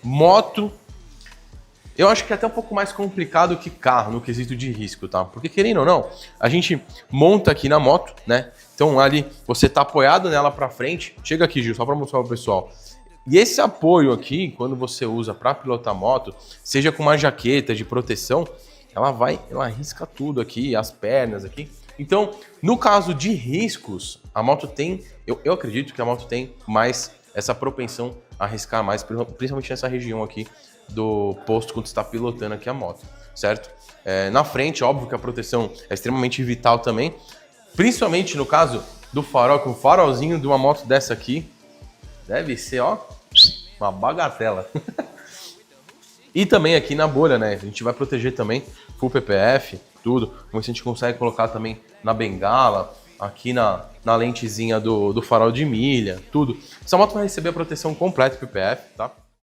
Moto, eu acho que é até um pouco mais complicado que carro no quesito de risco, tá? Porque querendo ou não, a gente monta aqui na moto, né? Então ali você tá apoiado nela para frente. Chega aqui, Gil, só para mostrar pro pessoal. E esse apoio aqui, quando você usa para pilotar moto, seja com uma jaqueta de proteção, ela arrisca tudo aqui, as pernas aqui. Então, no caso de riscos, a moto tem, eu acredito que a moto tem mais essa propensão a arriscar mais, principalmente nessa região aqui do posto quando você está pilotando aqui a moto, certo? Na frente, óbvio que a proteção é extremamente vital também, principalmente no caso do farol, com o farolzinho de uma moto dessa aqui, deve ser, ó, uma bagatela. E também aqui na bolha, né? A gente vai proteger também full PPF, tudo. Como a gente consegue colocar também na bengala, aqui na lentezinha do farol de milha, tudo. Essa moto vai receber a proteção completa PPF, tá?